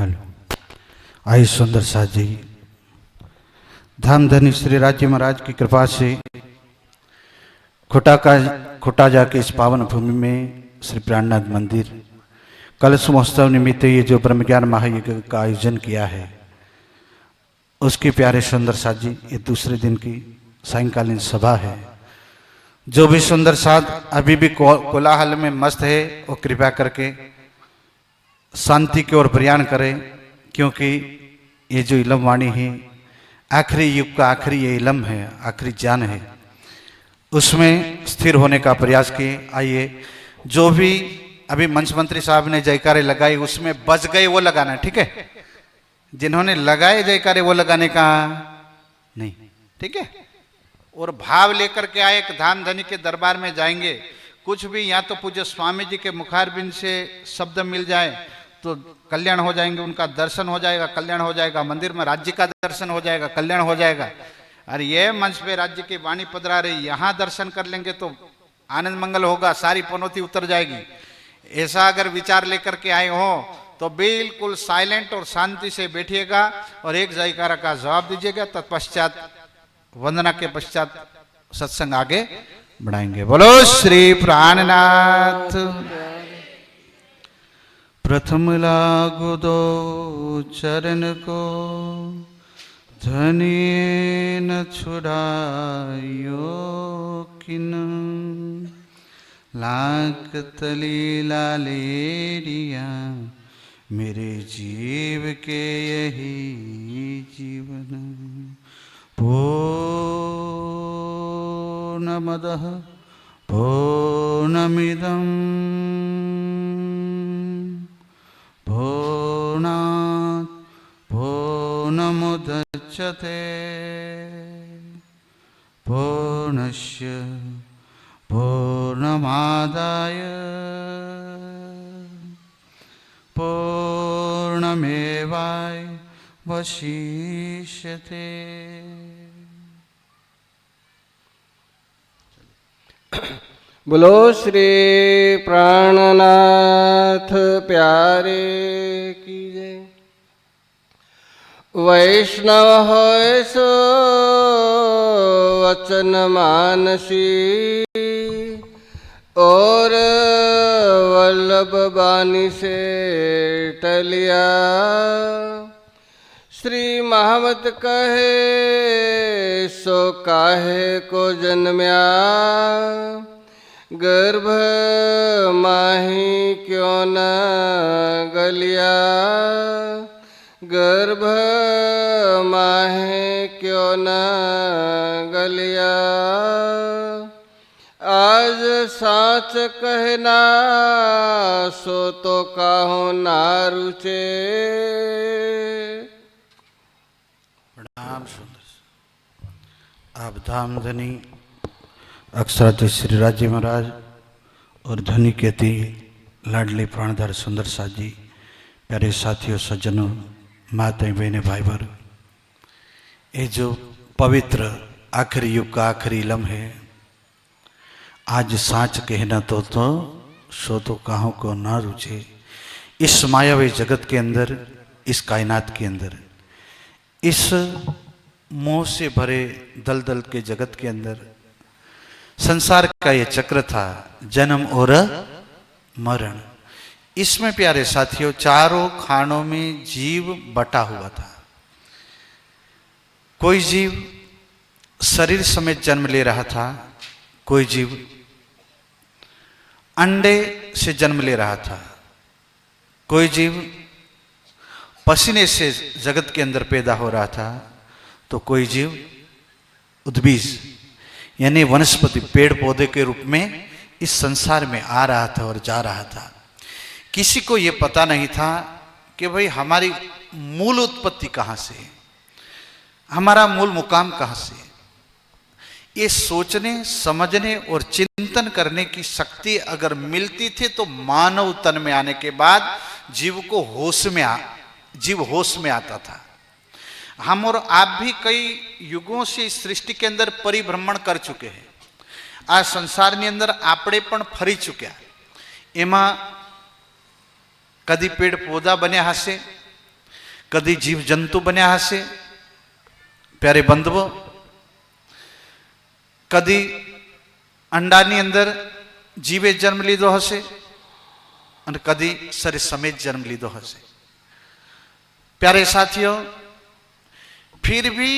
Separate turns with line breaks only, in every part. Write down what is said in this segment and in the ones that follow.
Hello. आई सुंदर साथ जी धाम धनी श्री राज्य महाराज की कृपा से खुटा जाके इस पावन भूमि में श्री प्राणनाथ मंदिर कलश महोत्सव निमित्त ये जो ब्रह्म ज्ञान महायज्ञ का आयोजन किया है, उसके प्यारे सुंदर साथ जी ये दूसरे दिन की सायंकालीन सभा है। जो भी सुंदर साथ अभी भी कोलाहल में मस्त है वो कृपया करके शांति की ओर प्रयाण करें, क्योंकि ये जो इलम वाणी है आखिरी युग का आखिरी ये इलम है, आखिरी ज्ञान है, उसमें स्थिर होने का प्रयास किए। आइए जो भी अभी मंच मंत्री साहब ने जयकारे लगाए उसमें बच गए वो लगाना, ठीक है। जिन्होंने लगाए जयकारे वो लगाने का नहीं, ठीक है। और भाव लेकर के आए एक धाम धनी के दरबार में जाएंगे, कुछ भी या तो पूज्य स्वामी जी के मुखारबिंद से शब्द मिल जाए तो कल्याण हो जाएंगे, उनका दर्शन हो जाएगा, कल्याण हो जाएगा, मंदिर में राज्य का दर्शन हो जाएगा, कल्याण हो जाएगा। अरे ये मंच पे राज्य की वाणी पधरा रही, यहाँ दर्शन कर लेंगे तो आनंद मंगल होगा, सारी पनौती उतर जाएगी। ऐसा अगर विचार लेकर के आए हो तो बिल्कुल साइलेंट और शांति से बैठिएगा और एक जयकारा का जवाब दीजिएगा, तत्पश्चात वंदना के पश्चात सत्संग आगे बढ़ाएंगे। बोलो श्री प्राणनाथ। प्रथम लागू दो चरण को धनिये न छुड़ायो किन, लाख तली लालेरिया मेरे जीव के यही जीवन। पूर्णमदः पूर्णमिदं पूर्णात् पूर्णमुदच्यते पूर्णस्य पूर्णमादाय पूर्णमेवावशिष्यते।
बोलो श्री प्राणनाथ प्यारे की जय। वैष्णव होय सो वचन मानसी, और वल्लभ बानी से टलिया। श्री महावत कहे सो काहे को जन्म्या, गर्भ माही क्यों न गलिया, गर्भ माहे क्यों न गलिया। आज साच कहना सो तो काहो ना रुचे।
प्रणाम सुंदर। आप धाम धनी अक्षराध्य श्री राज्य महाराज और धनी के अति लाडले प्राणधर सुंदर साथ जी, प्यारे साथियों, सज्जनों, माताएं, बहनें, भाई भर, ये जो पवित्र आखिरी युग का आखिरी इलम है, आज साँच कहना तो सो तो काहों को ना रुचे। इस मायावी जगत के अंदर, इस कायनात के अंदर, इस मोह से भरे दलदल के जगत के अंदर संसार का ये चक्र था, जन्म और मरण। इसमें प्यारे साथियों चारों खानों में जीव बटा हुआ था। कोई जीव शरीर समेत जन्म ले रहा था, कोई जीव अंडे से जन्म ले रहा था, कोई जीव पसीने से जगत के अंदर पैदा हो रहा था, तो कोई जीव उद्बीज यानी वनस्पति पेड़ पौधे के रूप में इस संसार में आ रहा था और जा रहा था। किसी को यह पता नहीं था कि भाई हमारी मूल उत्पत्ति कहाँ से है, हमारा मूल मुकाम कहाँ से है। ये सोचने समझने और चिंतन करने की शक्ति अगर मिलती थी तो मानव तन में आने के बाद जीव को जीव होश में आता था। हम और आप भी कई युगों से इस सृष्टि के अंदर परिभ्रमण कर चुके हैं। आज संसार ની અંદર આપણે પણ ફરી ચૂક્યા। એમાં કદી પેડ પૌધા બન્યા હશે, कदी जीव जंतु बन्या हसे प्यारे बंधुओं, कदी अंडानी अंदर जीवे जन्म लीधो हसे और कदी शरीर समेत जन्म लीधो हसे। प्यारे साथियों, फिर भी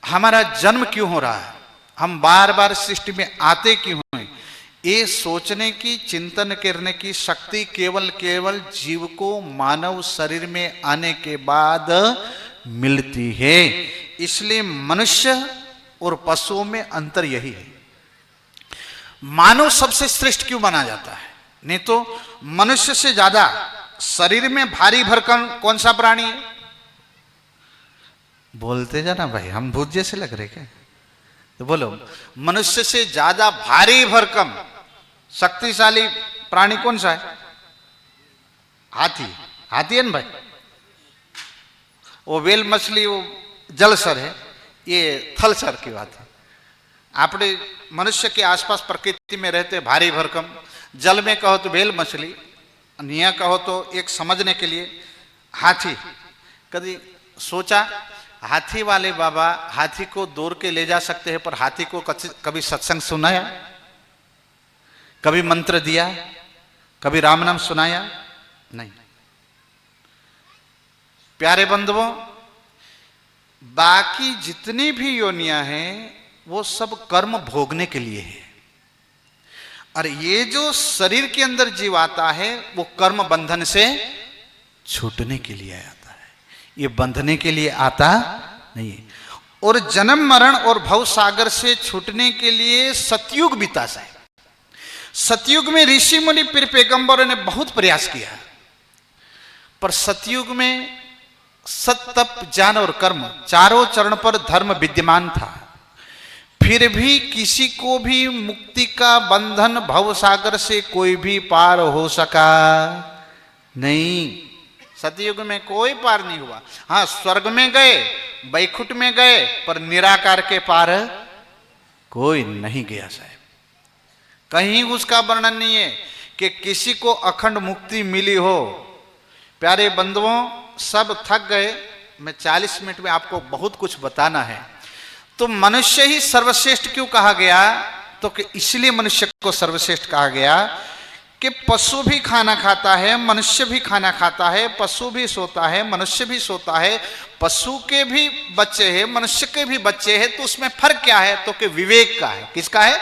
हमारा जन्म क्यों हो रहा है, हम बार बार सृष्टि में आते क्यों हैं, ये सोचने की, चिंतन करने की शक्ति केवल जीव को मानव शरीर में आने के बाद मिलती है। इसलिए मनुष्य और पशुओं में अंतर यही है। मानव सबसे श्रेष्ठ क्यों माना जाता है? नहीं तो मनुष्य से ज्यादा शरीर में भारी भरकम कौन सा प्राणी है? बोलते जाना भाई, हम भूत जैसे लग रहे क्या? तो बोलो, मनुष्य से ज्यादा भारी भरकम शक्तिशाली प्राणी कौन सा है? हाथी। हाथी है ना भाई? वो वेल मछली वो जलचर है, ये थलचर की बात है। आपने मनुष्य के आसपास प्रकृति में रहते भारी भरकम, जल में कहो तो वेल मछली, निया कहो तो एक समझने के लिए हाथी। कभी सोचा हाथी वाले बाबा हाथी को दौड़ के ले जा सकते हैं, पर हाथी को कभी सत्संग सुनाया, कभी मंत्र दिया, कभी राम नाम सुनाया? नहीं। प्यारे बंधुओं, बाकी जितनी भी योनियां हैं वो सब कर्म भोगने के लिए है, और ये जो शरीर के अंदर जीव आता है वो कर्म बंधन से छूटने के लिए आता है, ये बंधने के लिए आता नहीं है। और जन्म मरण और भव सागर से छूटने के लिए सतयुग बीता है। सतयुग में ऋषि मुनि फिर पैगंबरों ने बहुत प्रयास किया, पर सतयुग में सत तप ज्ञान और कर्म चारों चरण पर धर्म विद्यमान था, फिर भी किसी को भी मुक्ति का बंधन भव सागर से कोई भी पार हो सका नहीं। सतयुग में कोई पार नहीं हुआ। हाँ, स्वर्ग में गए, वैकुंठ में गए, पर निराकार के पार कोई नहीं गया साहब। कहीं उसका वर्णन नहीं है कि किसी को अखंड मुक्ति मिली हो। प्यारे बंधुओं, सब थक गए, मैं 40 मिनट में आपको बहुत कुछ बताना है। तो मनुष्य ही सर्वश्रेष्ठ क्यों कहा गया? तो कि इसलिए मनुष्य को सर्वश्रेष्ठ कहा गया कि पशु भी खाना खाता है, मनुष्य भी खाना खाता है, पशु भी सोता है, मनुष्य भी सोता है, पशु के भी बच्चे हैं, मनुष्य के भी बच्चे हैं। तो उसमें फर्क क्या है? तो कि विवेक का है। किसका है?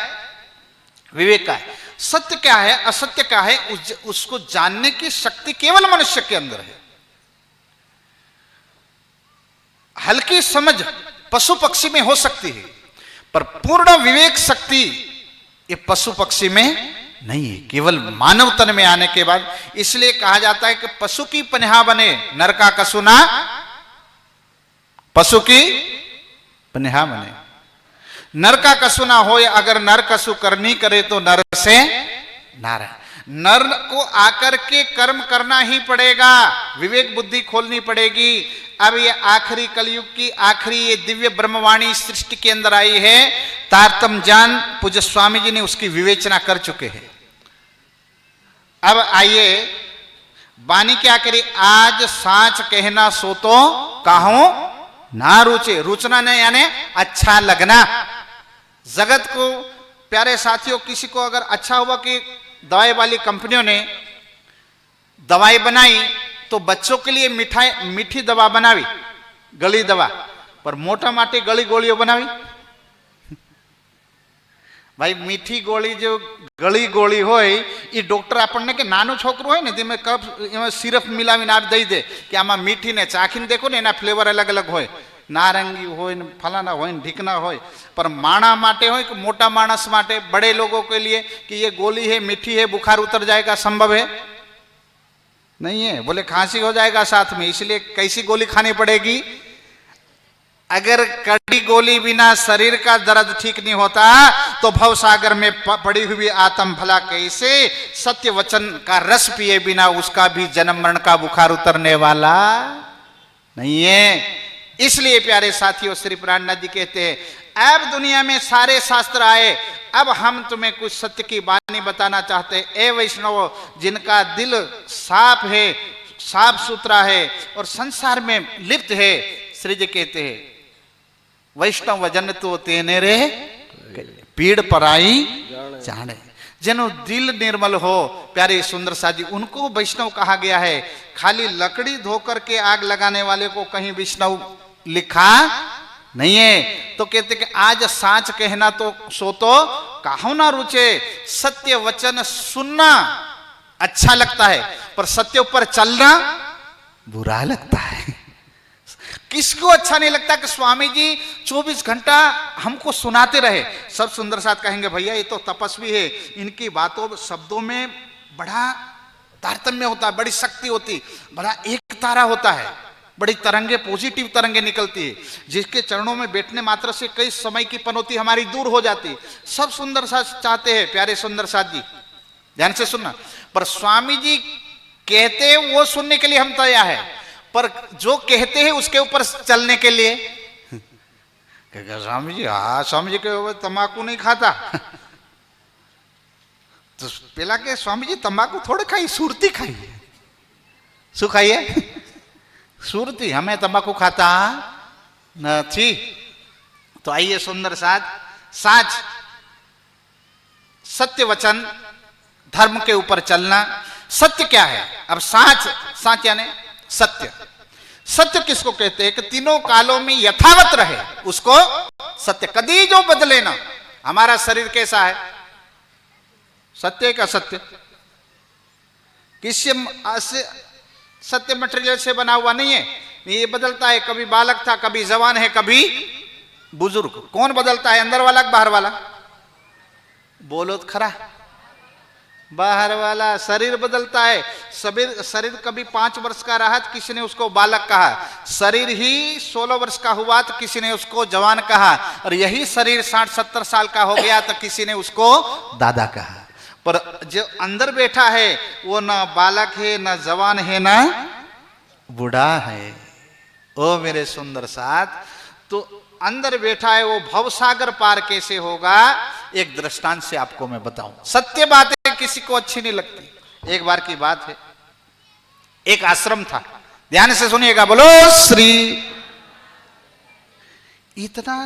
विवेक का है। सत्य क्या है, असत्य क्या है, उसको जानने की शक्ति केवल मनुष्य के अंदर है। हल्की समझ पशु पक्षी में हो सकती है, पर पूर्ण विवेक शक्ति ये पशु पक्षी में नहीं है, केवल मानव तन में आने के बाद। इसलिए कहा जाता है कि पशु की पनिहा बने नर का कछु ना, पशु की पनिहा बने नर का कछु ना हो। अगर नर कछु करनी करे तो नर से नार है। नर को आकर के कर्म करना ही पड़ेगा, विवेक बुद्धि खोलनी पड़ेगी। अब ये आखिरी कलयुग की आखिरी ये दिव्य ब्रह्मवाणी सृष्टि के अंदर आई है। तारतम ज्ञान पूज्य स्वामी जी ने उसकी विवेचना कर चुके हैं। अब आइए वाणी क्या करी? आज साच कहना सो तो काहू ना रुचे। रुचना ने यानी अच्छा लगना। जगत को प्यारे साथियों, किसी को अगर अच्छा हुआ कि दवाई वाली कंपनियों ने दवाई बनाई तो बच्चों के लिए मीठी दवा बनावी, गली दवा, पर मोटा माटी गली गोलियों बनावी। भाई मीठी गोली जो गली गोली होय ई डॉक्टर આપણને કે નાનું છોકરું હોય ને તેમાં કફ એમાં સિરપ મિલાવીને આપ દઈ દે કે આમાં મીઠી ને ચાખીને देखो ને એના ફ્લેવર अलग अलग હોય, नारंगी હોય ને ફલાના હોય ને ઢીકના હોય। पर माणा माटे हो कि मोटा मानस माटे, बड़े लोगों के लिए कि ये गोली है, मीठी है, बुखार उतर जाएगा, संभव है? नहीं है। बोले खांसी हो जाएगा साथ में, इसलिए कैसी गोली खानी पड़ेगी? अगर कड़ी गोली बिना शरीर का दर्द ठीक नहीं होता तो भवसागर में पड़ी हुई आत्म भला कैसे सत्य वचन का रस पिए बिना उसका भी जन्म मरण का बुखार उतरने वाला नहीं है। इसलिए प्यारे साथियों, श्री प्राणनाथ जी कहते हैं अब दुनिया में सारे शास्त्र आए, अब हम तुम्हें कुछ सत्य की वाणी बताना चाहते हैं। ए वैष्णव, जिनका दिल साफ है,
साफ सुथरा है और संसार में लिप्त है, श्री जी कहते हैं वैष्णव वजन तो तेने रे पीड़ पराई जाने। जिनो दिल निर्मल हो, प्यारे सुंदर सा जी, उनको वैष्णव कहा गया है। खाली लकड़ी धोकर के आग लगाने वाले को कहीं वैष्णव लिखा नहीं है। तो कहते कि आज साच कहना तो सो तो काहू ना रुचे, सत्य वचन सुनना अच्छा लगता है पर सत्य पर चलना बुरा लगता है। किसको अच्छा नहीं लगता कि स्वामी जी 24 घंटा हमको सुनाते रहे। सब सुंदर साथ कहेंगे भैया ये तो तपस्वी है, इनकी बातों शब्दों में बड़ा तारतम्य होता है, बड़ी शक्ति होती, बड़ा एक तारा होता है, बड़ी तरंगे, पॉजिटिव तरंगे निकलती है, जिसके चरणों में बैठने मात्र से कई समय की पनौती हमारी दूर हो जाती। सब सुंदर साथ चाहते हैं, प्यारे सुंदर साथ जी ध्यान से सुनना, पर स्वामी जी कहते वो सुनने के लिए हम तैयार है, पर जो कहते हैं उसके ऊपर चलने के लिए स्वामी जी, हाँ स्वामी जी के तंबाकू नहीं खाता तो पहला के स्वामी जी तंबाकू थोड़े खाई, सुरती खाई। शू खाइए? सुरती। हमें तंबाकू खाता नहीं। तो आइए सुंदर साथ, साच सत्य वचन धर्म के ऊपर चलना। सत्य क्या है? अब साच, साच यानी सत्य। सत्य किसको कहते हैं कि तीनों कालों में यथावत रहे उसको सत्य, कदी जो बदले ना। हमारा शरीर कैसा है? सत्य का सत्य, किसी सत्य मटेरियल से बना हुआ नहीं है, ये बदलता है। कभी बालक था, कभी जवान है, कभी बुजुर्ग। कौन बदलता है, अंदर वाला बाहर वाला? बोलो तो खरा, बाहर वाला। शरीर बदलता है। शरीर कभी 5 वर्ष का रहा तो किसी ने उसको बालक कहा, शरीर ही 16 वर्ष का हुआ तो किसी ने उसको जवान कहा, और यही शरीर 60-70 साल का हो गया तो किसी ने उसको दादा कहा। पर जो अंदर बैठा है वो ना बालक है, ना जवान है, ना बूढ़ा है। ओ मेरे सुंदर साथ, तो अंदर बैठा है वो भवसागर पार कैसे होगा, एक दृष्टांत से आपको मैं बताऊं। सत्य बातें किसी को अच्छी नहीं लगती। एक बार की बात है, एक आश्रम था, ध्यान से सुनिएगा, बोलो श्री। इतना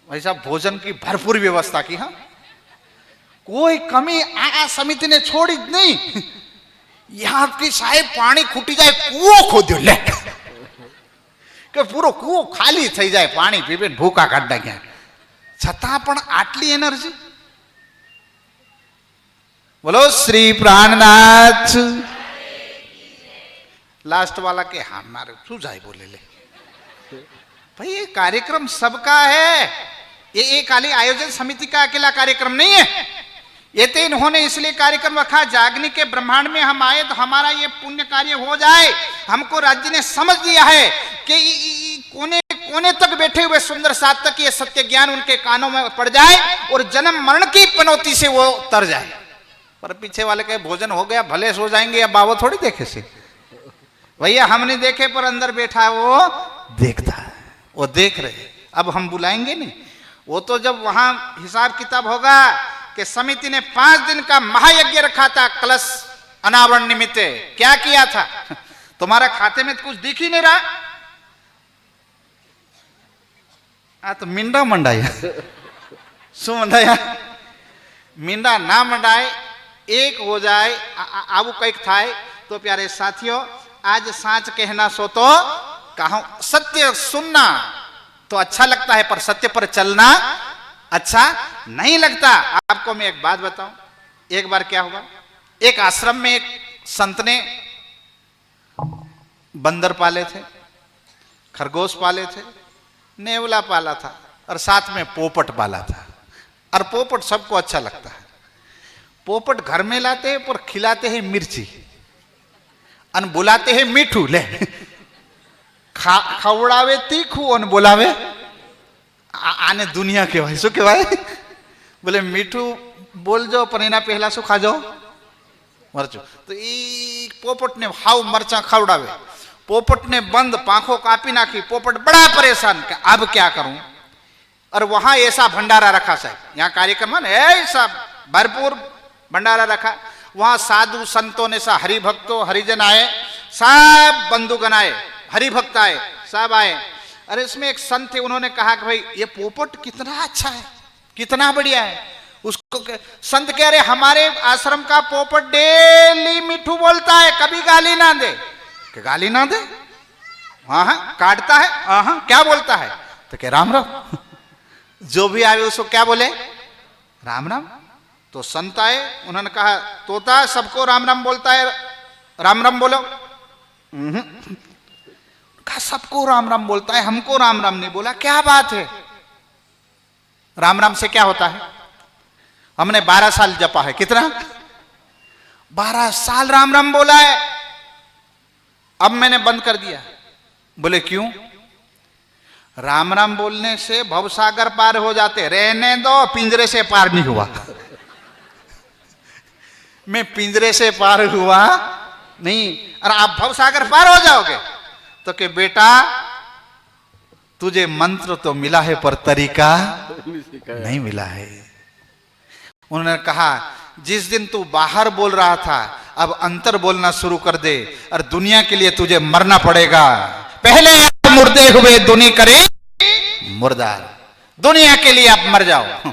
वैसा भोजन की भरपूर व्यवस्था की, हाँ, कोई कमी समिति ने छोड़ी नहीं। यहां की साहेब पानी खूटी जाए कुओ खोद्यो ले કે પૂરો કૂવો ખાલી થઈ જાય, પાણી પીને ભૂકા કાઢ નાખ્યા, છતાં પણ આટલી એનર્જી। બોલો શ્રી પ્રાણનાથ। लास्ट वाला के हाँ मारे शू जाए बोले ले भाई, ये कार्यक्रम सबका है, ये खाली आयोजन समिति का अकेला कार्यक्रम नहीं है। ये तो इन्होंने इसलिए कार्यक्रम रखा, जागने के ब्रह्मांड में हम आए तो हमारा ये पुण्य कार्य हो जाए। हमको राज्य ने समझ लिया है कि कोने कोने तक बैठे हुए सुंदर साथ तक ये सत्य ज्ञान उनके कानों में पड़ जाए और जन्म मरण की पनौती से वो तर जाए। पर पीछे वाले के भोजन हो गया, भले सो जाएंगे, या बाबा थोड़ी देखे से भैया, हम नहीं देखे पर अंदर बैठा है वो देखता है, वो देख रहे। अब हम बुलाएंगे नहीं, वो तो जब वहां हिसाब किताब होगा कि समिति ने 5 दिन का महायज्ञ रखा था कलश अनावरण निमित्त। क्या किया था? तुम्हारा खाते में तो कुछ दिख ही नहीं रहा। तो मींडा मंडाया शू मंडाया? मींडा ना मंडाए, एक हो जाए, आवु कईक थाय। तो प्यारे साथियों, आज साच कहना सो तो कहूं, सत्य सुनना तो अच्छा लगता है पर सत्य पर चलना अच्छा नहीं लगता। आपको मैं एक बात बताऊं, एक बार क्या हुआ, एक आश्रम में एक संत ने बंदर पाले थे, खरगोश पाले थे, नेवला पाला था और साथ में पोपट पाला था। और पोपट सबको अच्छा लगता है। पोपट घर में लाते हैं पर खिलाते हैं मिर्ची, अन बुलाते हैं मीठू। ले खवड़ावे तीखू और बोलावे आने दुनिया के भाई शू के भाई बोले मीठू बोल जो पर एना पहला शू खा जाओ मरचू। तो ई पोपट ने हाउ मरचा खवड़ावे, पोपट ने बंद पांखों कापी नाखी। पोपट बड़ा परेशान कि अब क्या करूं। और वहां ऐसा भंडारा रखा साहब, यहाँ कार्यक्रम है ऐसा भरपूर भंडारा रखा। वहां साधु संतों ने सा हरि भक्तों हरिजन आए, सब बंधुगण आए, हरि भक्त आए, सब आए। अरे इसमें एक संत थे, उन्होंने कहा कि भाई ये पोपट कितना अच्छा है, कितना बढ़िया है। उसको संत कह रहे हमारे आश्रम का पोपट डेली मिठू बोलता है, कभी गाली ना दे। कि गाली ना दे? हाँ हाँ काटता है, हाँ क्या बोलता है? तो कह राम राम। जो भी आए उसको क्या बोले? राम राम। तो संत आए, उन्होंने कहा तोता सबको राम राम बोलता है, राम राम बोलो। कहा सबको राम राम बोलता है, हमको राम राम नहीं बोला, क्या बात है? राम राम से क्या होता है? हमने 12 साल जपा है। कितना? 12 साल राम राम बोला है, अब मैंने बंद कर दिया। बोले क्यों? राम राम बोलने से भवसागर पार हो जाते। रहने दो, पिंजरे से पार नहीं हुआ। मैं पिंजरे से पार हुआ नहीं, और आप भवसागर पार हो जाओगे। तो कि बेटा तुझे मंत्र तो मिला है पर तरीका नहीं मिला है। उन्होंने कहा जिस दिन तू बाहर बोल रहा था, अब अंतर बोलना शुरू कर दे, और दुनिया के लिए तुझे मरना पड़ेगा। पहले मुर्दे हुए दुनी करे मुर्दार, दुनिया के लिए आप मर जाओ।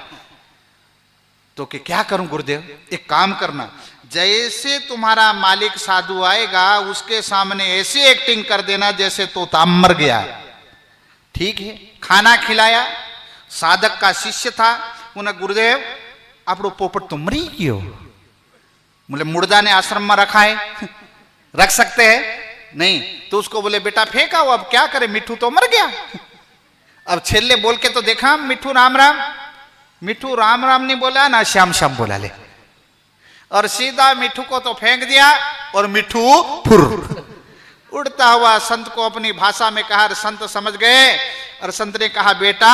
तो कि क्या करूं गुरुदेव? एक काम करना, जैसे तुम्हारा मालिक साधु आएगा उसके सामने ऐसी एक्टिंग कर देना जैसे तोता मर गया। ठीक है, खाना खिलाया, साधक का शिष्य था। उन्हें गुरुदेव आपको पोपट तो मरी क्यों? बोले मुर्दा ने आश्रम में रखा है, रख सकते हैं? नहीं। तो उसको बोले बेटा फेंका हो, अब क्या करे, मिठू तो मर गया। अब छेले बोल के तो देखा मिठू राम राम। मिठू राम राम नहीं बोला ना, श्याम श्याम बोला ले, और सीधा मिठू को तो फेंक दिया, और मिठू फुर उड़ता हुआ संत को अपनी भाषा में कहा। संत समझ गए, और संत ने कहा बेटा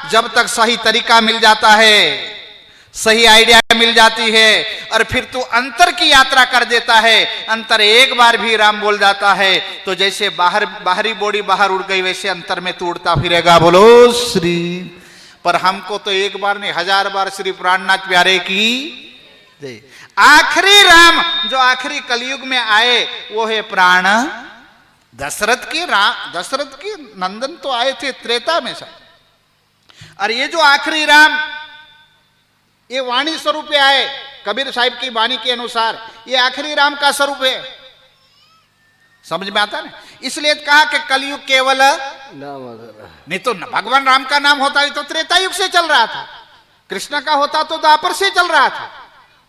जब तक सही तरीका मिल जाता है, सही आइडिया मिल जाती है, और फिर तू अंतर की यात्रा कर देता है, अंतर एक बार भी राम बोल जाता है, तो जैसे बाहरी बॉडी बाहर उड़ गई वैसे अंतर में तू उड़ता फिरेगा। बोलो श्री। पर हमको तो एक बार नहीं 1000 बार श्री प्राणनाथ प्यारे की जय। आखिरी राम जो आखिरी कलयुग में आए वो है प्राण दशरथ के राम। दशरथ के नंदन तो आए थे त्रेता में सा, और ये जो आखिरी राम ये वाणी स्वरूप आए, कबीर साहिब की वाणी के अनुसार ये आखिरी राम का स्वरूप है। समझ में आता ना? इसलिए कहा कि कलयुग केवल
नाम,
नहीं तो भगवान राम का नाम होता है तो त्रेता युग से चल रहा था, कृष्ण का होता तो द्वापर से चल रहा था,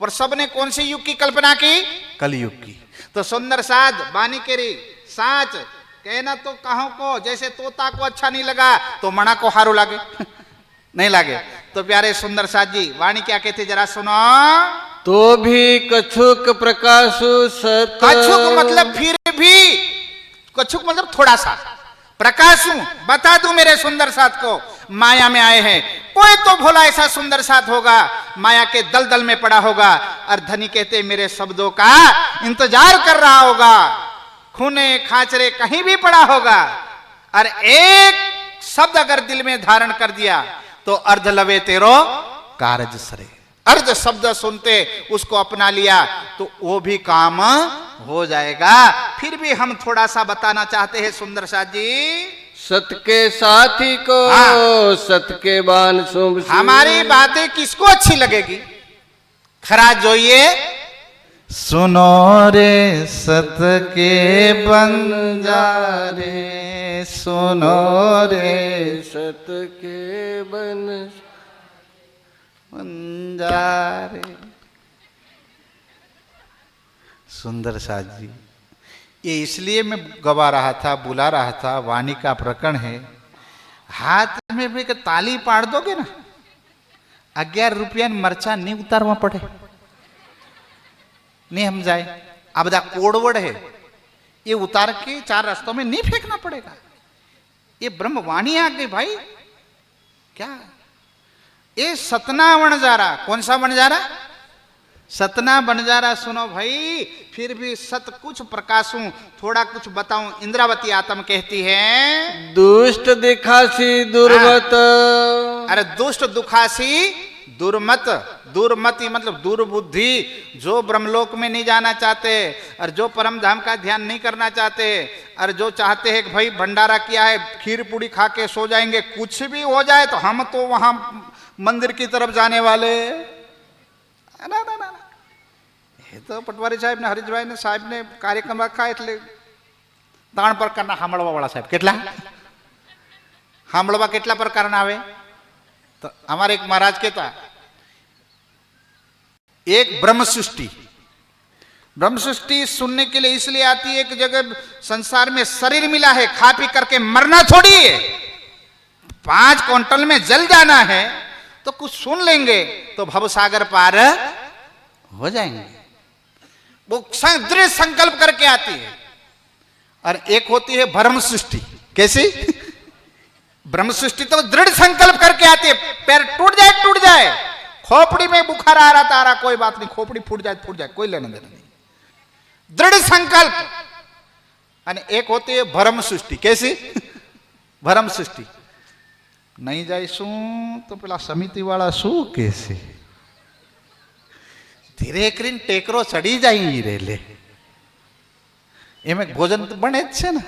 और सबने कौन से युग की कल्पना की? कलयुग की। तो सुंदर साध बानी केरी साच कहना तो कहो को, जैसे तोता को अच्छा नहीं लगा तो मणा को हारो लागे नहीं लागे। तो प्यारे सुंदर साथ जी वाणी क्या कहते जरा सुनो।
तो भी कछुक प्रकाशु सत।
कछुक मतलब फिर भी, कछुक मतलब थोड़ा सा, प्रकाशु बता दूं मेरे सुंदर साथ को, माया में आए हैं। कोई तो भोला ऐसा सुंदर साथ होगा माया के दलदल में पड़ा होगा, और धनी कहते मेरे शब्दों का इंतजार कर रहा होगा, खूने खाचरे कहीं भी पड़ा होगा, और एक शब्द अगर दिल में धारण कर दिया तो अर्ध लवे तेरो कारज सरे। अर्ध शब्द सुनते उसको अपना लिया तो वो भी काम हो जाएगा। फिर भी हम थोड़ा सा बताना चाहते हैं सुंदर साथ जी।
सत के साथी को सत के बान शुभ।
हमारी बातें किसको अच्छी लगेगी? खरा जोइए सुनो रे सत के बंजारे, सुनो रे
सत के
बंजारे। सुंदर साथ जी ये इसलिए मैं गवा रहा था, बुला रहा था, वाणी का प्रकरण है। हाथ में भी ताली पाड़ दोगे ना, 11 रुपया मरचा नहीं उतारवा पड़े, नहीं हम जाए। अब दा कोड़वड़ है, ये उतार के 4 रास्तों में नहीं फेंकना पड़ेगा। ये ब्रह्मवाणी आ गई भाई। क्या ये सतना वनजारा, कौन सा वनजारा? सतना बंजारा। सुनो भाई, फिर भी सत कुछ प्रकाशूं, थोड़ा कुछ बताऊं। इंद्रावती आत्म कहती है
दुष्ट दिखासी दुर्वत।
अरे दुष्ट दुखासी दुर्मत, दुर्मति मतलब दुर्बुद्धि, जो ब्रह्मलोक में नहीं जाना चाहते और जो परम धाम का ध्यान नहीं करना चाहते और जो चाहते हैं कि भाई भंडारा किया है खीर पूड़ी खा के सो जाएंगे, कुछ भी हो जाए तो हम तो वहां मंदिर की तरफ जाने वाले ना ना ना, ये तो पटवारी साहब ने हरीशभाई ने साहब ने कार्यक्रम रखा है એટલે તાણ પ્રકારના સાંભળવા વાળા સાહેબ કેટલા સાંભળવા કેટલા પ્રકારના આવે तो हमारे एक महाराज कहता एक ब्रह्म सृष्टि, ब्रह्म सृष्टि सुनने के लिए इसलिए आती है कि जगह संसार में शरीर मिला है, खा पी करके मरना थोड़ी है, 5 क्विंटल में जल जाना है तो कुछ सुन लेंगे तो भवसागर पार हो जाएंगे, वो दृढ़ संकल्प करके आती है। और एक होती है भ्रम सृष्टि, कैसी ब्रह्म सृष्टि तो दृढ़ संकल्प करके आती है, पैर टूट जाए, खोपड़ी में बुखार आ रहा था, आ रहा कोई बात नहीं, खोपड़ी फूट जाए, कोई लेना देना नहीं, दृढ़ संकल्प। और एक होती है भ्रम सृष्टि, कैसी भ्रम सृष्टि, नहीं जाए शू तो पेला समिति वाला शू कैसे धीरे करीने टेकरो चढ़ी जाए रे ले एम भोजन तो बने ज ने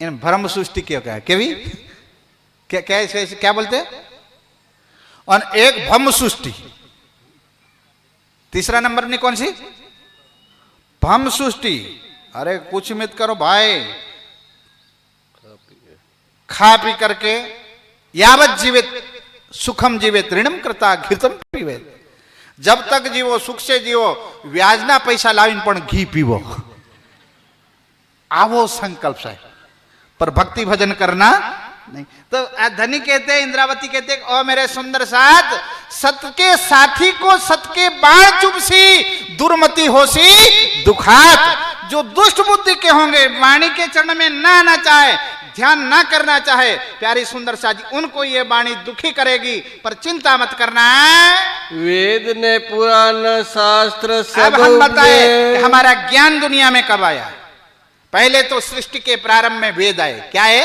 इन भ्रम सृष्टि क्यों क्या केवी क्या क्या क्या बोलते। और एक भ्रम सृष्टि, तीसरा नंबर नहीं कौन सी भ्रम सृष्टि। अरे कुछ मत करो भाई, खा पी करके यावत जीवित सुखम जीवित ऋणम करता घृतम पीवे, जब तक जीवो सुख से जीवो, व्याजना पैसा लावीने पण घी पीवो, आवो संकल्प साहब, पर भक्ति भजन करना नहीं। तो धनी कहते हैं, इंद्रावती कहते हैं, ओ मेरे सुंदर साथ, सत के साथी को सत के बाण चुभसी, दुर्मति होसी दुखात। जो दुष्ट बुद्धि के होंगे, वाणी के चरण में ना आना चाहे, ध्यान ना करना चाहे, प्यारी सुंदर साथी, उनको ये वाणी दुखी करेगी, पर चिंता मत करना।
वेद ने पुराण शास्त्र सब
अब हम बताए हमारा ज्ञान दुनिया में कब आया। पहले तो सृष्टि के प्रारंभ में वेद आए, क्या है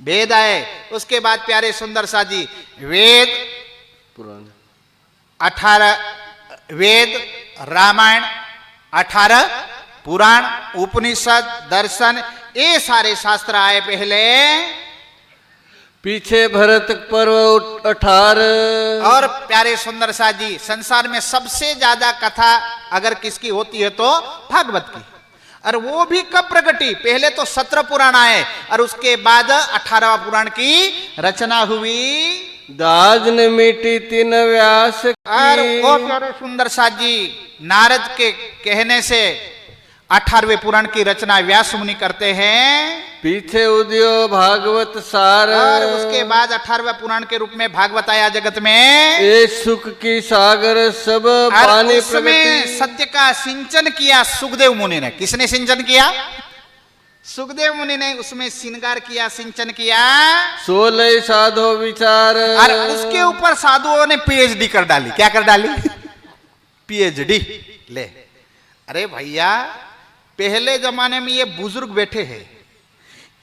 वेद आए। उसके बाद प्यारे सुंदर सा जी वेद
पुराण
18 वेद, रामायण 18 पुराण, उपनिषद, दर्शन, ये सारे शास्त्र आए पहले।
पीछे भरत पर्व 18।
और प्यारे सुंदर सा जी संसार में सबसे ज्यादा कथा अगर किसकी होती है तो भागवत की। और वो भी कब प्रगटी, पहले तो 17 पुराण आए और उसके बाद 18वां पुराण की रचना हुई।
दाज ने मिटी 3 व्यास की।
और वो प्यारे सुंदर सा जी नारद के कहने से 18वें पुराण की रचना व्यास मुनि करते हैं।
पीछे उदयो भागवत सार।
और उसके बाद 18वें पुराण के रूप में भागवत आया जगत में।
ये सुख की सागर सब पानी
उसमें सत्य का सिंचन किया सुखदेव मुनि ने। किसने सिंचन किया? सुखदेव मुनि ने उसमें श्रृंगार किया, सिंचन किया।
16 साधो विचार।
और उसके ऊपर साधुओं ने पीएचडी कर डाली। क्या कर डाली? पीएचडी। ले अरे भैया, पहले जमाने में ये बुजुर्ग बैठे हैं,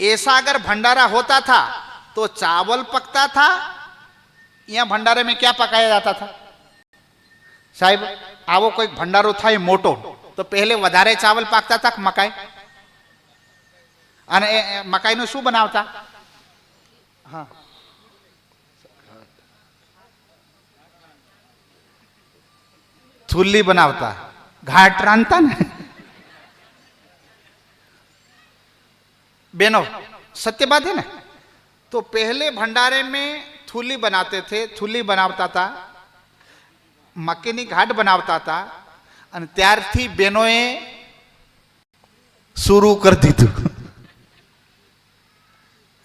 ऐसा अगर भंडारा होता था तो चावल पकता था। यहां भंडारे में क्या पकाया जाता था साहब? आवो कोई भंडारो था ये मोटो, तो पहले वधारे चावल पाकता था मकाई। અને મકાઈનું શું બનાવતા? હા, थुल्ली बनावता, घाट रांधता ना बेनो, सत्य बात है ना। तो पहले भंडारे में थुल्ली बनाते थे, थुल्ली बनावता था, मक्कीनी घाट बनावता था। અને ત્યારથી બેનોએ शुरू कर दीधું,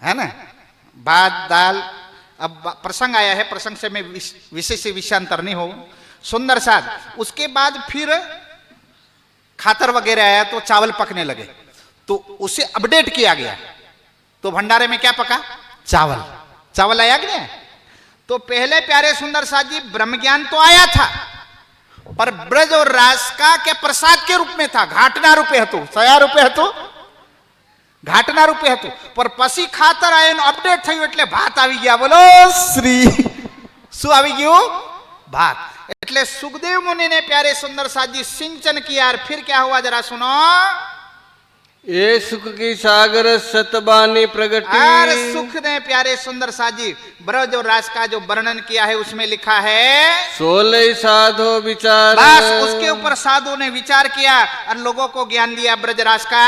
है ना। भात दाल, अब प्रसंग आया है, प्रसंग से मैं विशेष विषयांतर नहीं हो। सुंदर साथ उसके बाद फिर खातर वगैरह आया तो चावल पकने लगे, तो उसे अपडेट किया गया। तो भंडारे में क्या पका? चावल। चावल आया कि नहीं? तो पहले प्यारे सुंदर साथ जी ब्रह्म ज्ञान तो आया था, पर ब्रज और रास का क्या प्रसाद के रूप में था। घाटना रूपे हतु, सया रूपे हतु, घाटना रूपे हतु, पर पसी खातर आए अपडेट थયું એટલે ભાત આવી ગયા। બોલો શ્રી શું આવી ગયું? भात। એટલે સુખદેવ मुनि ने प्यारे सुंदर साजी सिंचन किया और फिर क्या हुआ जरा सुनो।
ये सुख की सागर सतबानी प्रगटी।
और सुख ने प्यारे सुंदर साजी ब्रज और रास का जो वर्णन किया है उसमें लिखा है
16 साधो विचार।
बस उसके ऊपर साधु ने विचार किया और लोगों को ज्ञान दिया ब्रजराज का।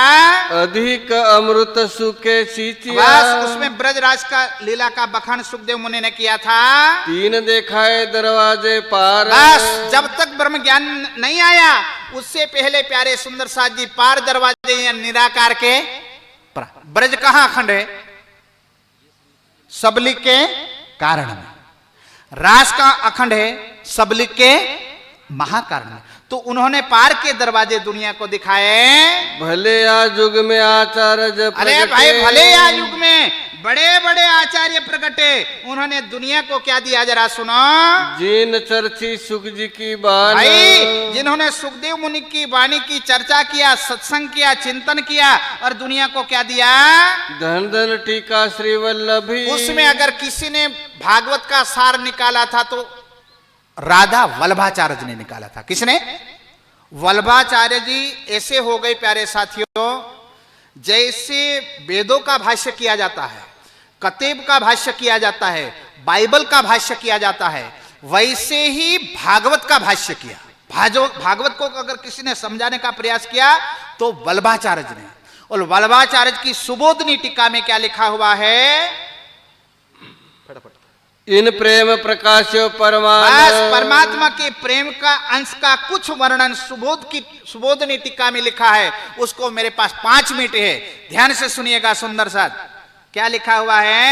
अधिक अमृत सुखे सींचिया।
बस उसमें ब्रजराज का लीला का बखान सुखदेव मुनि ने किया था।
3 देखाए दरवाजे पार।
बस जब तक ब्रह्म ज्ञान नहीं आया उससे पहले प्यारे सुंदर साथ जी पार दरवाजे या निराकार के ब्रज कहां अखंड है? सबलिक के कारण में। रास का अखंड है सबलिक के महाकारण में। तो उन्होंने पार के दरवाजे दुनिया को दिखाए।
भले आज युग में आचार्य।
अरे भाई भले आज युग में बड़े बड़े आचार्य प्रकटे। उन्होंने दुनिया को क्या दिया जरा सुनो।
जिन चर्ची सुख जी की बात।
भाई जिन्होंने सुखदेव मुनि की वाणी की चर्चा किया, सत्संग किया, चिंतन किया और दुनिया को क्या दिया?
धन धन टीका श्री वल्लभी।
उसमें अगर किसी ने भागवत का सार निकाला था तो राधा वल्लभाचार्य जी ने निकाला था। किसने? वल्लभाचार्य जी ऐसे हो गए प्यारे साथियों, जैसे वेदों का भाष्य किया जाता है, कतेब का भाष्य किया जाता है, बाइबल का भाष्य किया जाता है, वैसे ही भागवत का भाष्य किया। भागवत को अगर किसी ने समझाने का प्रयास किया तो वल्लभाचार्य जी ने। और वल्लभाचार्य की सुबोधनी टीका में क्या लिखा हुआ है?
इन प्रेम प्रकाशो
परमात्मा के प्रेम का अंश का कुछ वर्णन सुबोधनी टीका में लिखा है। उसको मेरे पास 5 मिनट है, ध्यान से सुनिएगा सुंदर साथ। क्या लिखा हुआ है?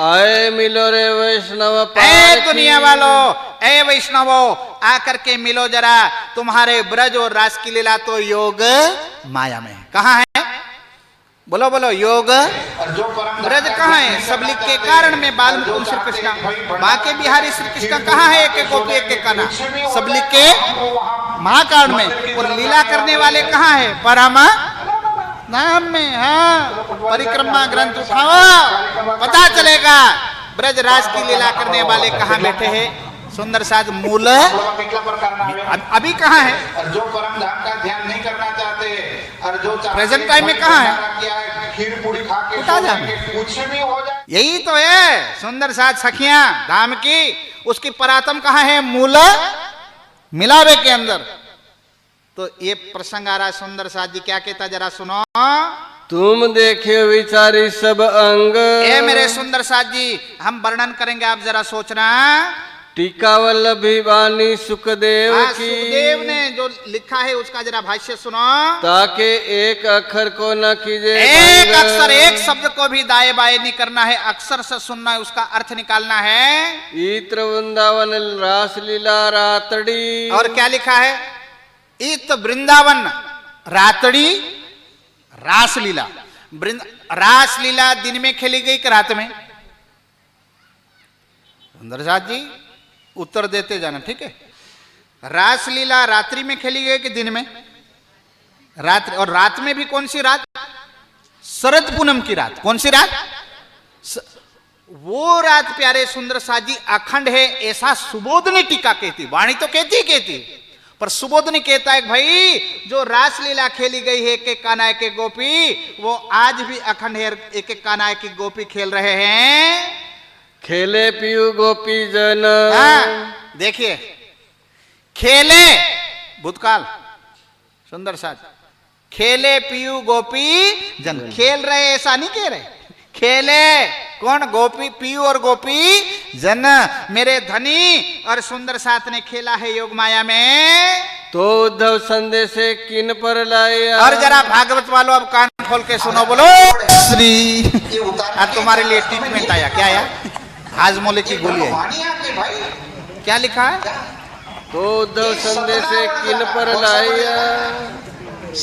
आए मिलो रे वैष्णव।
ए दुनिया वालों, ए वैष्णवो, आकर के मिलो जरा। तुम्हारे ब्रज और रास की लीला तो योग माया में है। कहाँ है? बोलो बोलो। योग ब्रज कहाँ है? सबलिक के कारण में बाल मुकुंद श्री कृष्ण। बाके बिहारी श्री कृष्ण कहाँ है? एक गोपी एक काना। सबलिक के महाकारण में। और लीला करने वाले कहाँ है? परमा नाम में। हाँ, परिक्रमा ग्रंथ उठाओ, पता चलेगा ब्रज राज की लीला करने वाले कहाँ बैठे हैं। सुंदर साथ मूल अभी कहाँ है?
जो परम धाम का ध्यान नहीं करना चाहते और जो
प्रेजेंट टाइम में कहाँ है?
खीर पूरी खा के कुछ भी हो जाए।
यही तो है सुंदर साथ सखियां धाम की। उसकी परातम कहाँ है? मूल मिलावे के अंदर। तो ये प्रसंग आ रहा सुंदर साथ जी क्या कहता जरा सुनो।
तुम देखे विचारी सब अंग।
ए मेरे सुंदर साथ जी हम वर्णन करेंगे, आप जरा सोचना।
टीका वल्लभी वाणी सुखदेव की।
सुखदेव ने जो लिखा है उसका जरा भाष्य सुनो।
ताकि एक अक्षर को न कीजिए।
एक अक्षर, एक शब्द को भी दाएं बाएं नहीं करना है, अक्षर से सुनना है, उसका अर्थ निकालना है।
इत्र वृंदावन रास लीला रातड़ी।
और क्या लिखा है? इत वृंदावन रातड़ी रास लीला। रास लीला दिन में खेली गई कि रात में? सुंदर साथ जी उत्तर देते जाना, ठीक है। रास लीला रात्रि में खेली गई कि दिन में? रात्रि। और रात में भी कौन सी रात? शरद पूनम की रात। कौन सी रात? वो रात प्यारे सुंदर साथ जी अखंड है, ऐसा सुबोधनी टीका कहती। वाणी तो कहती पर सुबोधनी कहता है भाई जो रास लीला खेली गई है एक एक कानाय के गोपी, वो आज भी अखंड है। एक एक कानाय की गोपी खेल रहे हैं।
खेले पियू गोपी जन।
देखिए खेले भूतकाल सुंदर साथ। खेले पियू गोपी जन। खेल रहे ऐसा नहीं कह रहे, खेले कौन? गोपी पियू और गोपी जन मेरे धनी और सुंदर साथ ने खेला है योग माया में।
तो उद्धव संदेश किन पर लाया।
और जरा भागवत वालों अब कान खोल के सुनो, बोलो श्री। आज तुम्हारे लिए ट्रीटमेंट आया। क्या आया? हाजमोले की गोली है। क्या लिखा है?
तो उद्धव संदेश किन पर लाया।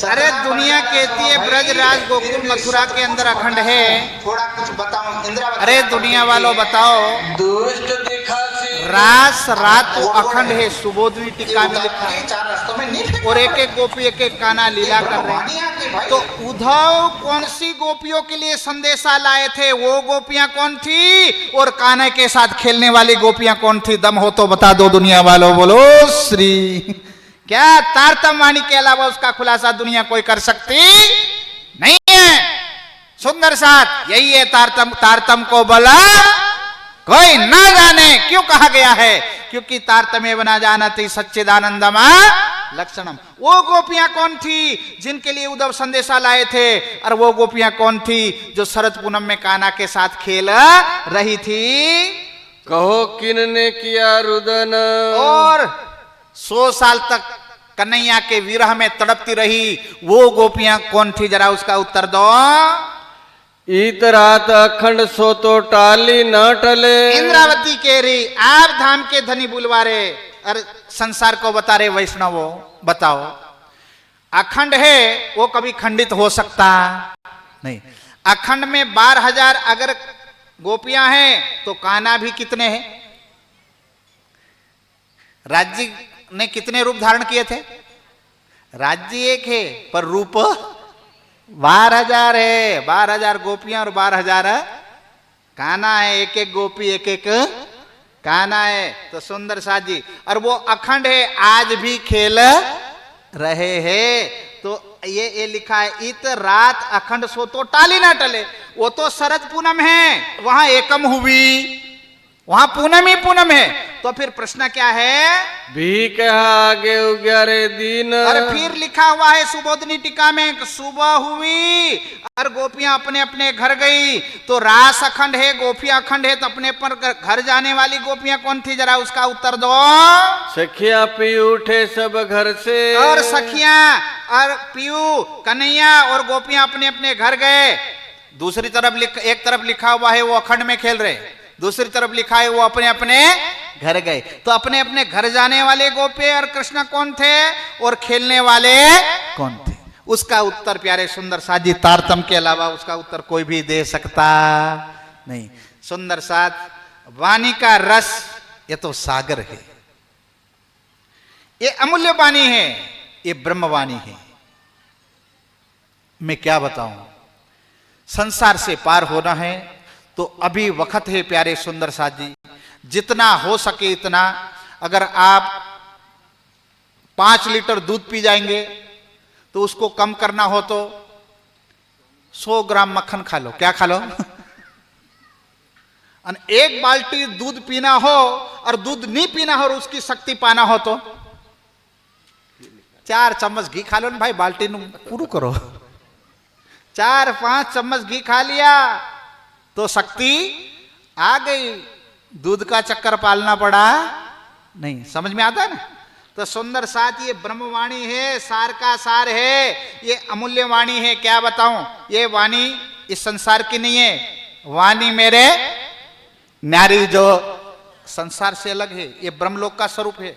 अरे दुनिया कहती है ब्रज राज गोकुल मथुरा के अंदर अखंड है।
थोड़ा कुछ बताओ।
अरे दुनिया वालों बताओ,
दुष्ट दिखा
रास रात तो अखंड है, सुबोधनी टीका में लिखा है।
4 रास्तों में नहीं
और एक एक गोपी एक एक काना लीला कर रहे हैं। तो उद्धव कौन सी गोपियों के लिए संदेशा लाए थे, वो गोपियां कौन थी, और कान्हा के साथ खेलने वाली गोपियां कौन थी? दम हो तो बता दो दुनिया वालों, बोलो श्री। क्या तारतम वाणी के अलावा उसका खुलासा दुनिया कोई कर सकती नहीं है? सुंदर साथ यही है तारतम। तारतम को बोला कोई ना जाने, क्यों कहा गया है? क्योंकि तारतम्य ना जानती सच्चिदानंदमा लक्षणम। वो गोपियां कौन थी जिनके लिए उद्धव संदेशा लाए थे, और वो गोपियां कौन थी जो शरद पूनम में कान्हा के साथ खेल रही थी?
कहो किनने किया रुदन,
और 100 साल तक कन्हैया के विरह में तड़पती रही वो गोपियां कौन थी? जरा उसका उत्तर दो।
ईत रात अखंड सो तो टाली न टले।
इंद्रावती कह रही आप धाम के धनी बुलवारे और संसार को बता रहे वैष्णवो, बताओ अखंड है वो कभी खंडित हो सकता नहीं। अखंड में 12,000 अगर गोपियां हैं तो कान्हा भी कितने हैं? राज्य ने कितने रूप धारण किए थे? राज्य एक है पर रूप 12,000 है। 12,000 गोपियां और 12,000 कान्हा है। एक एक गोपी एक एक कान्हा है। तो सुंदर साथ जी, और वो अखंड है, आज भी खेल रहे हैं। तो ये लिखा है इत रात अखंड सो तो टाली ना टले। वो तो शरद पूनम है, वहां एकम हुई, वहां पूनम ही पूनम है। तो फिर प्रश्न क्या है?
भी कहा आगे 11 दिन।
अरे फिर लिखा हुआ है सुबोधनी टीका में, सुबह हुई और गोपियां अपने अपने घर गई। तो रास अखंड है, गोपियां अखंड है, तो अपने पर घर जाने वाली गोपियां कौन थी? जरा उसका उत्तर दो।
सखिया पी उठे सब घर से।
और सखियां और पीयू कन्हैया और गोपियां अपने अपने घर गए। दूसरी तरफ एक तरफ लिखा हुआ है वो अखंड में खेल रहे, दूसरी तरफ लिखा है वो अपने अपने घर गए। तो अपने अपने घर जाने वाले गोपी और कृष्ण कौन थे और खेलने वाले कौन थे? उसका उत्तर प्यारे सुंदर साथ जी तारतम के अलावा उसका उत्तर कोई भी दे सकता नहीं। सुंदर साथ, वाणी का रस ये तो सागर है, ये अमूल्य वाणी है, ये ब्रह्मवाणी है। मैं क्या बताऊं, संसार से पार होना है तो अभी वक्त है प्यारे सुंदर साथ जी। जितना हो सके इतना, अगर आप 5 लीटर दूध पी जाएंगे तो उसको कम करना हो तो 100 ग्राम मक्खन खा लो। क्या खा लो? 1 बाल्टी दूध पीना हो और दूध नहीं पीना हो और उसकी शक्ति पाना हो तो 4 चम्मच घी खा लो ना भाई, बाल्टी पूरू करो। 4-5 चम्मच घी खा लिया तो शक्ति आ गई, दूध का चक्कर पालना पड़ा नहीं। समझ में आता है ना? तो सुंदर साथ ये ब्रह्मवाणी है, सार का सार है, ये अमूल्य वाणी है। क्या बताऊं, ये वाणी इस संसार की नहीं है, वाणी मेरे न्यारी जो संसार से अलग है, ये ब्रह्मलोक का स्वरूप है।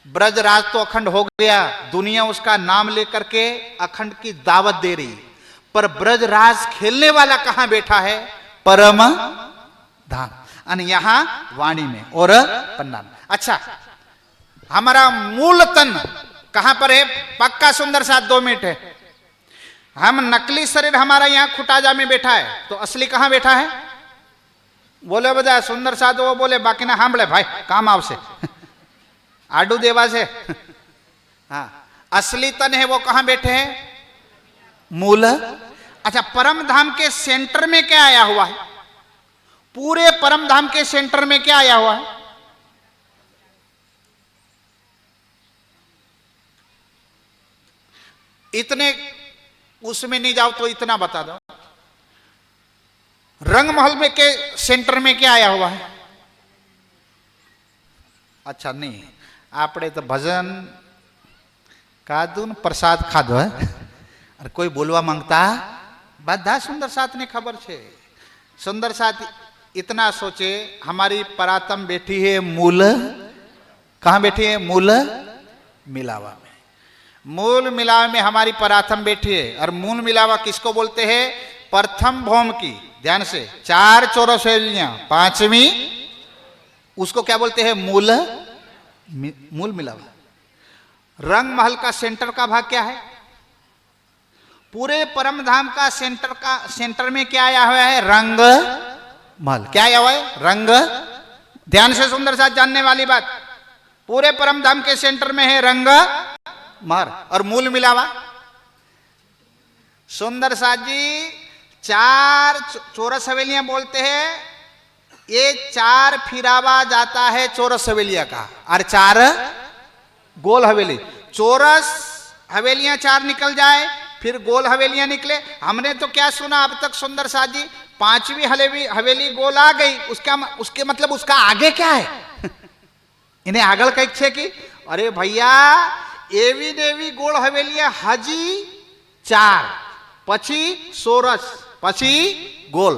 ब्रजराज तो अखंड हो गया, दुनिया उसका नाम लेकर के अखंड की दावत दे रही, पर ब्रजराज खेलने वाला कहां बैठा है? परम धाम, और यहां वाणी में और पन्ना में। अच्छा, हमारा मूल तन कहां पर है? पक्का सुंदर साथ 2 मिनट है। हम नकली शरीर हमारा यहां खुटाजा में बैठा है, तो असली कहां बैठा है? बोले बजा सुंदर साथ, वो बोले बाकी ना हांबले भाई काम आवसे आडू देवा से। हाँ, असली तन है वो कहां बैठे हैं? मूल। अच्छा, परम धाम के सेंटर में क्या आया हुआ है? पूरे परम धाम के सेंटर में क्या आया हुआ है? इतने उसमें नहीं जाओ तो इतना बता दो, रंग महल में के सेंटर में क्या आया हुआ है? अच्छा नहीं, आपने तो भजन कादून प्रसाद खाधो है, और कोई बोलवा मांगता बधा सुंदर साथ ने खबर छे। सुंदर साथ इतना सोचे, हमारी परातम बैठी है मूल, कहां बैठी है? मूल मिलावा में। मूल मिलावा में हमारी परातम बैठी है, और मूल मिलावा किसको बोलते हैं? प्रथम भौम की, ध्यान से, 4 चौरसेलियां, 5वीं उसको क्या बोलते हैं? मूल मिलावा। रंग महल का सेंटर का भाग क्या है? पूरे परम धाम का सेंटर में क्या आया हुआ है? रंग महल। क्या आया हुआ है? रंग। ध्यान से सुंदर साथ जानने वाली बात, पूरे परम धाम के सेंटर में है रंग महल। और मूल मिलावा सुंदर साथ जी 4 चौरस हवेलियां बोलते हैं, ये 4 फिरावा जाता है चौरस हवेलिया का, और 4 गोल हवेली। चौरस हवेलियां 4 निकल जाए, फिर गोल हवेलियां निकले। हमने तो क्या सुना अब तक सुंदर साथ जी, 5वीं हवेली गोल आ गई, उसके मतलब उसका आगे क्या है? इन्हें आगल कई छे की अरे भैया एवी नेवी गोल हवेलियां हजी 4, પછી સોરસ, પછી ગોલ,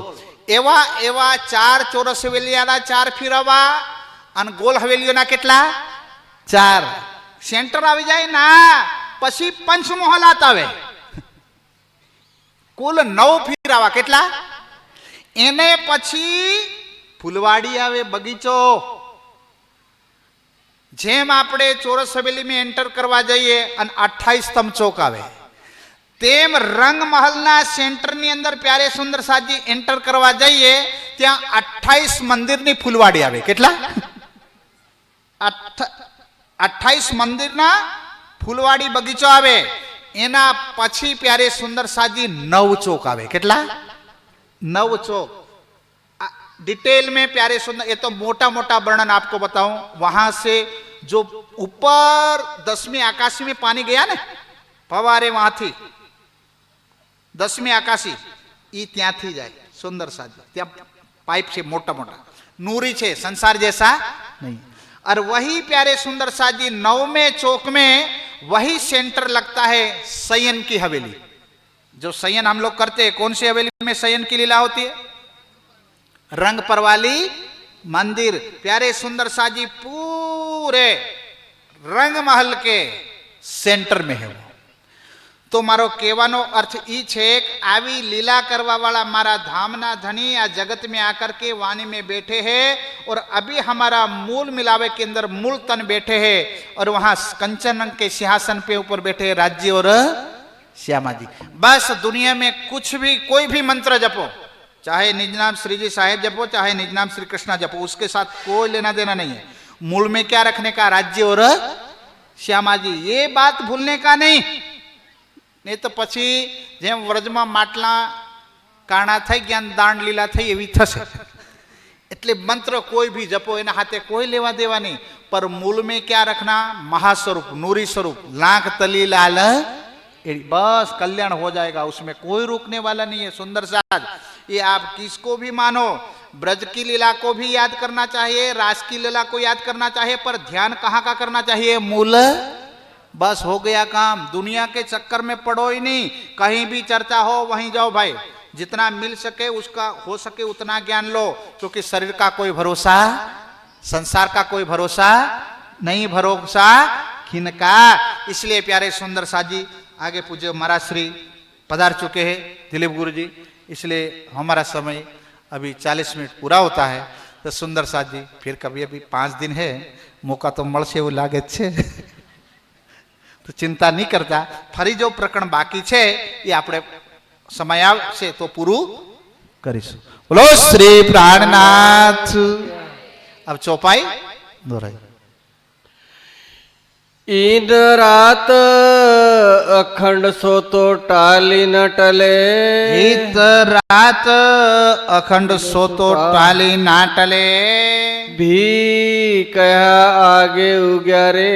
એવા 4 ચોરસ હવેલીના 4 ફેરવા અને ગોલ હવેલીઓના કેટલા? 4. સેન્ટર આવી જાય ના, પછી પંચમહોલાત આવે, કુલ 9 ફેરવા કેટલા? એને પછી ફૂલવાડી આવે, બગીચો। જેમ આપણે ચોરસ હવેલીમાં એન્ટર કરવા જઈએ અને 28 સ્તંભ ચોક આવે, તેમ રંગ મહલના સેન્ટરની અંદર પ્યારે સુંદર સાજી એન્ટર કરવા જઈએ ત્યાં 28 મંદિરની ફૂલવાડી આવે। કેટલા? 28 મંદિરના ફૂલવાડી બગીચો આવે। એના પછી પ્યારે સુંદર સાજી 9 ચોક આવે। કેટલા? 9 ચોક। डिटेल में प्यारे सुंदर, ये तो मोटा मोटा वर्णन आपको बताऊं। वहां से जो ऊपर 10वीं आकाशी में पानी गया ना, फवारे वहां थी 10वीं आकाशी, ई त्या थी जाए सुंदर साजी, त्या पाइप से मोटा मोटा नूरी छे, संसार जैसा नहीं। और वही प्यारे सुंदर साजी 9वें चौक में वही सेंटर लगता है शयन की हवेली। जो शयन हम लोग करते हैं, कौन सी हवेली में शयन की लीला होती है? रंग परवाली मंदिर। प्यारे सुंदर साजी पूरे रंग महल के सेंटर में है वो। तो मारो कहवानो अर्थ ई छे, आवी लीला करवा वाला मारा धामना धनी आ जगत में आकर के वाणी में बैठे हैं, और अभी हमारा मूल मिलावे के अंदर मूल तन बैठे हैं, और वहां कंचन रंग के सिंहासन पे ऊपर बैठे हैं राज्य और श्यामा जी। बस दुनिया में कुछ भी कोई भी मंत्र जपो, चाहे निज नाम श्री जी साहेब जपो, चाहे निज नाम श्री कृष्णा जपो, उसके साथ कोई लेना देना नहीं है। मूल में क्या रखने का? राज्य और श्यामा जी। ये बात भूलने का नहीं तो पछी जेम व्रजमा માટલા કાણા થઈ ગયા, દાણ લીલા થઈ એવી થશે। એટલે મંત્ર કોઈ भी જપો, એના હાથે કોઈ લેવા દેવા नहीं, पर मूल में क्या रखना? महास्वरूप, नूरी स्वरूप, लाख तली लाल, बस कल्याण हो जाएगा, उसमें कोई रुकने वाला नहीं है। सुंदर साज, ये आप किसको भी मानो, ब्रज की लीला को भी याद करना चाहिए, रास की लीला को याद करना चाहिए, पर ध्यान कहाँ का करना चाहिए? मूल। बस हो गया काम। दुनिया के चक्कर में पड़ो ही नहीं, कहीं भी चर्चा हो वहीं जाओ भाई, जितना मिल सके उसका हो सके उतना ज्ञान लो, क्योंकि शरीर का कोई भरोसा, संसार का कोई भरोसा नहीं, भरोसा किनका। इसलिए प्यारे सुंदर साजी, आगे पूज्य महाराज श्री पधार चुके हैं, दिलीप गुरु जी, इसलिए हमारा समय अभी 40 मिनट पूरा होता है। तो सुंदर साथ जी फिर कभी अभी 5 दिन है, मौका तो મળશે એવું લાગે છે, तो चिंता नहीं करता। फरी जो प्रकरण बाकी है ये આપણે समय आवશે तो पूरू કરીશું। बोलो श्री प्राणनाथ। अब चौपाई दोहराई।
ईद रात अखंड सो तो टाली न टले,
ईद रात अखंड सो तो टाली ना टले,
भी कया आगे उग्या रे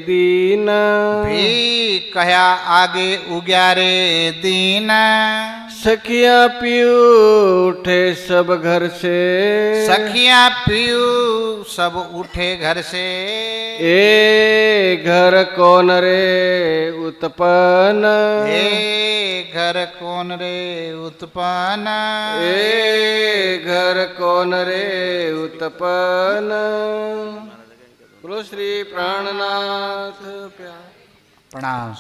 दीन,
भी कया आगे उग्या रे दीन।
सखिया पीऊ उठे सब घर से,
सखिया पीऊ सब उठे घर से,
ए घर कौन रे उत्पन्न,
ए घर कौन रे उत्पन्न,
ए घर कौन रे उत्पन्न। बोलो श्री प्राणनाथ।
प्रणाम।